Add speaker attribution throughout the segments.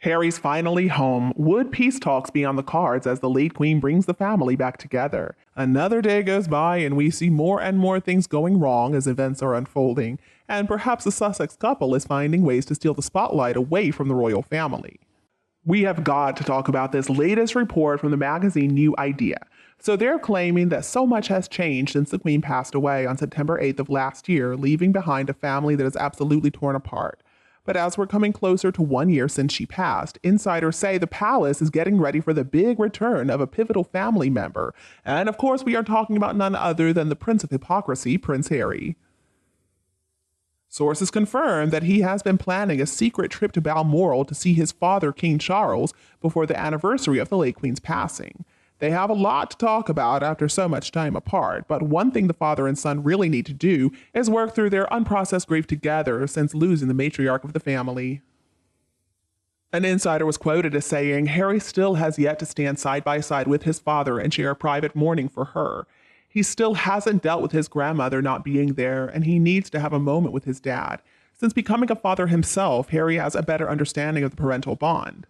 Speaker 1: Harry's finally home. Would peace talks be on the cards as the late queen brings the family back together? Another day goes by and we see more and more things going wrong as events are unfolding, and perhaps the Sussex couple is finding ways to steal the spotlight away from the royal family. We have got to talk about this latest report from the magazine New Idea. So they're claiming that so much has changed since the queen passed away on September 8th of last year, leaving behind a family that is absolutely torn apart. But as we're coming closer to 1 year since she passed, insiders say the palace is getting ready for the big return of a pivotal family member. And of course, we are talking about none other than the Prince of Hypocrisy, Prince Harry. Sources confirm that he has been planning a secret trip to Balmoral to see his father, King Charles, before the anniversary of the late Queen's passing. They have a lot to talk about after so much time apart, but one thing the father and son really need to do is work through their unprocessed grief together since losing the matriarch of the family. An insider was quoted as saying, "Harry still has yet to stand side by side with his father and share a private mourning for her. He still hasn't dealt with his grandmother not being there, and he needs to have a moment with his dad. Since becoming a father himself, Harry has a better understanding of the parental bond."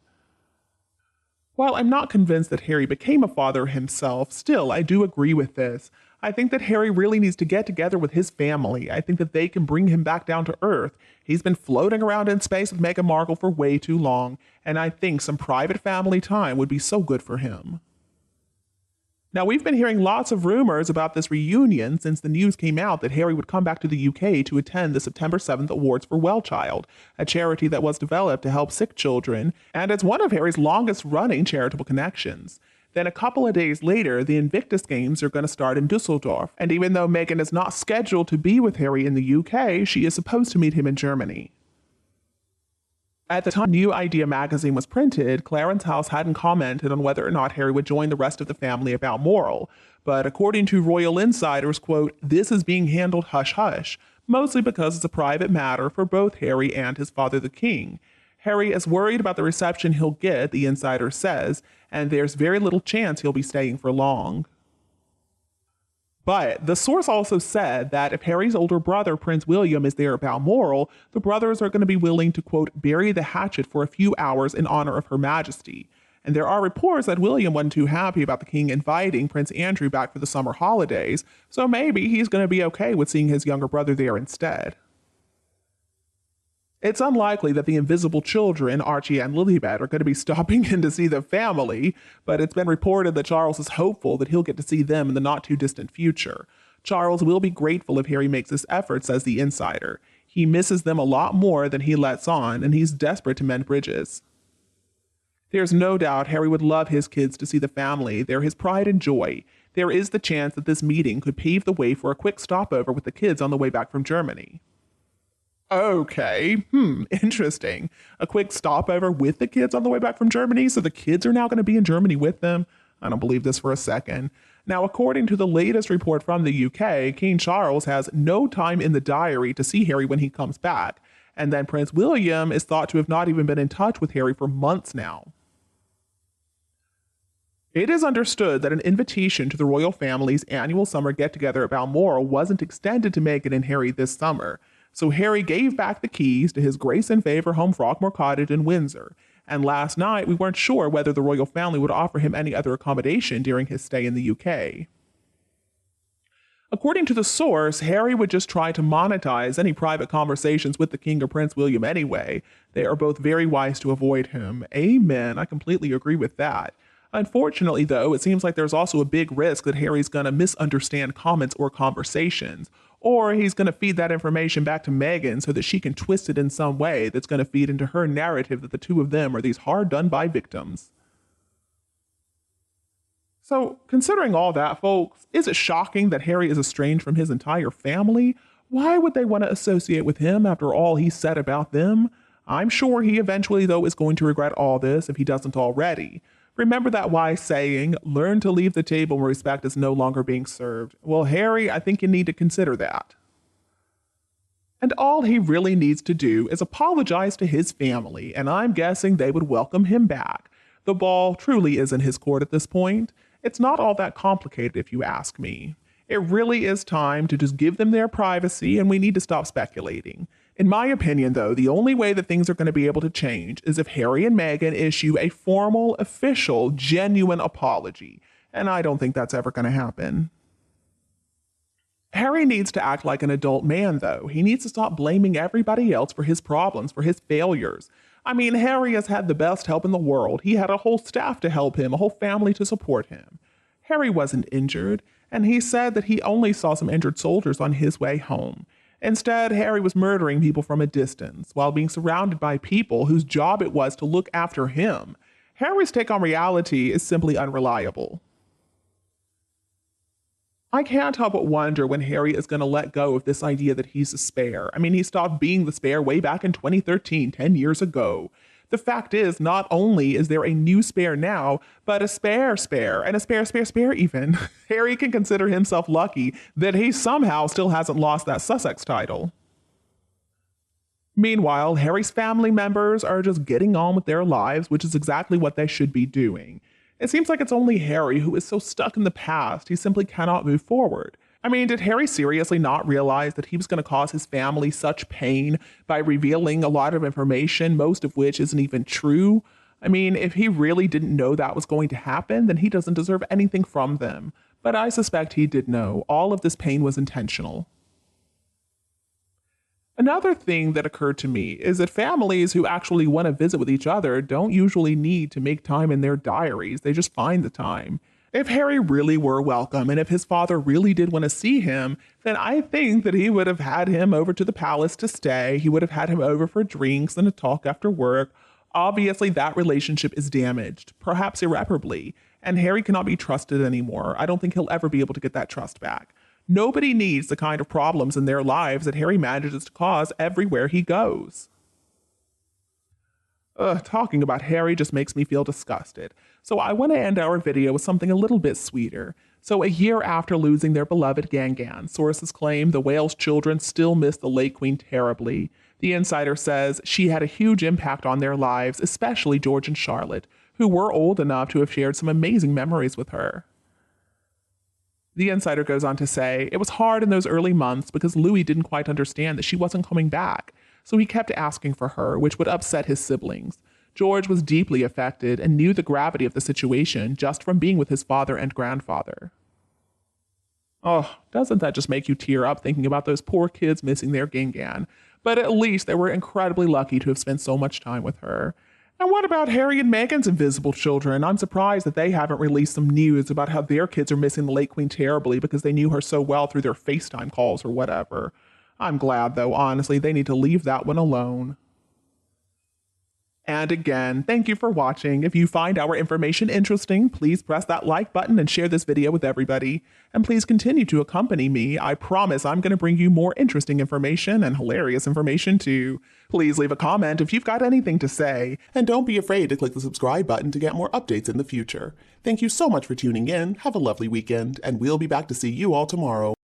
Speaker 1: While I'm not convinced that Harry became a father himself, still, I do agree with this. I think that Harry really needs to get together with his family. I think that they can bring him back down to earth. He's been floating around in space with Meghan Markle for way too long, and I think some private family time would be so good for him. Now, we've been hearing lots of rumors about this reunion since the news came out that Harry would come back to the UK to attend the September 7th Awards for Wellchild, a charity that was developed to help sick children, and it's one of Harry's longest-running charitable connections. Then a couple of days later, the Invictus Games are going to start in Dusseldorf, and even though Meghan is not scheduled to be with Harry in the UK, she is supposed to meet him in Germany. At the time New Idea magazine was printed, Clarence House hadn't commented on whether or not Harry would join the rest of the family at Balmoral, but according to royal insiders, quote, "This is being handled hush-hush, mostly because it's a private matter for both Harry and his father the king. Harry is worried about the reception he'll get," the insider says, "and there's very little chance he'll be staying for long." But the source also said that if Harry's older brother, Prince William, is there at Balmoral, the brothers are going to be willing to, quote, "bury the hatchet for a few hours in honor of Her Majesty." And there are reports that William wasn't too happy about the king inviting Prince Andrew back for the summer holidays, so maybe he's going to be okay with seeing his younger brother there instead. It's unlikely that the invisible children, Archie and Lilibet, are going to be stopping in to see the family, but it's been reported that Charles is hopeful that he'll get to see them in the not-too-distant future. Charles will be grateful if Harry makes this effort, says the insider. He misses them a lot more than he lets on, and he's desperate to mend bridges. There's no doubt Harry would love his kids to see the family. They're his pride and joy. There is the chance that this meeting could pave the way for a quick stopover with the kids on the way back from Germany. Okay, interesting. A quick stopover with the kids on the way back from Germany, so the kids are now going to be in Germany with them? I don't believe this for a second. Now, according to the latest report from the UK, King Charles has no time in the diary to see Harry when he comes back, and then Prince William is thought to have not even been in touch with Harry for months now. It is understood that an invitation to the royal family's annual summer get-together at Balmoral wasn't extended to Meghan and Harry this summer. So Harry gave back the keys to his Grace and Favour home Frogmore Cottage in Windsor, and last night we weren't sure whether the royal family would offer him any other accommodation during his stay in the UK. According to the source, Harry would just try to monetize any private conversations with the King or Prince William anyway. They are both very wise to avoid him. Amen, I completely agree with that. Unfortunately, though, it seems like there's also a big risk that Harry's going to misunderstand comments or conversations, or he's going to feed that information back to Meghan so that she can twist it in some way that's going to feed into her narrative that the two of them are these hard-done-by victims. So, considering all that, folks, is it shocking that Harry is estranged from his entire family? Why would they want to associate with him after all he said about them? I'm sure he eventually, though, is going to regret all this if he doesn't already. Remember that wise saying, learn to leave the table when respect is no longer being served. Well, Harry, I think you need to consider that. And all he really needs to do is apologize to his family, and I'm guessing they would welcome him back. The ball truly is in his court at this point. It's not all that complicated if you ask me. It really is time to just give them their privacy, and we need to stop speculating. In my opinion, though, the only way that things are going to be able to change is if Harry and Meghan issue a formal, official, genuine apology. And I don't think that's ever going to happen. Harry needs to act like an adult man, though. He needs to stop blaming everybody else for his problems, for his failures. I mean, Harry has had the best help in the world. He had a whole staff to help him, a whole family to support him. Harry wasn't injured, and he said that he only saw some injured soldiers on his way home. Instead, Harry was murdering people from a distance while being surrounded by people whose job it was to look after him. Harry's take on reality is simply unreliable. I can't help but wonder when Harry is going to let go of this idea that he's a spare. I mean, he stopped being the spare way back in 2013, 10 years ago. The fact is, not only is there a new spare now, but a spare, and a spare even. Harry can consider himself lucky that he somehow still hasn't lost that Sussex title. Meanwhile, Harry's family members are just getting on with their lives, which is exactly what they should be doing. It seems like it's only Harry who is so stuck in the past, he simply cannot move forward. I mean, did Harry seriously not realize that he was going to cause his family such pain by revealing a lot of information, most of which isn't even true? I mean, if he really didn't know that was going to happen, then he doesn't deserve anything from them. But I suspect he did know. All of this pain was intentional. Another thing that occurred to me is that families who actually want to visit with each other don't usually need to make time in their diaries. They just find the time. If Harry really were welcome and if his father really did want to see him, then I think that he would have had him over to the palace to stay. He would have had him over for drinks and a talk after work. Obviously, that relationship is damaged, perhaps irreparably, and Harry cannot be trusted anymore. I don't think he'll ever be able to get that trust back. Nobody needs the kind of problems in their lives that Harry manages to cause everywhere he goes. Talking about Harry just makes me feel disgusted. So I want to end our video with something a little bit sweeter. So a year after losing their beloved Gangan, sources claim the Wales children still miss the late Queen terribly. The Insider says she had a huge impact on their lives, especially George and Charlotte, who were old enough to have shared some amazing memories with her. The Insider goes on to say, it was hard in those early months because Louis didn't quite understand that she wasn't coming back, so he kept asking for her, which would upset his siblings. George was deeply affected and knew the gravity of the situation just from being with his father and grandfather. Oh, doesn't that just make you tear up thinking about those poor kids missing their Gangan? But at least they were incredibly lucky to have spent so much time with her. And what about Harry and Meghan's invisible children? I'm surprised that they haven't released some news about how their kids are missing the late Queen terribly because they knew her so well through their FaceTime calls or whatever. I'm glad, though, honestly, they need to leave that one alone. And again, thank you for watching. If you find our information interesting, please press that like button and share this video with everybody. And please continue to accompany me. I promise I'm going to bring you more interesting information and hilarious information too. Please leave a comment if you've got anything to say. And don't be afraid to click the subscribe button to get more updates in the future. Thank you so much for tuning in. Have a lovely weekend, and we'll be back to see you all tomorrow.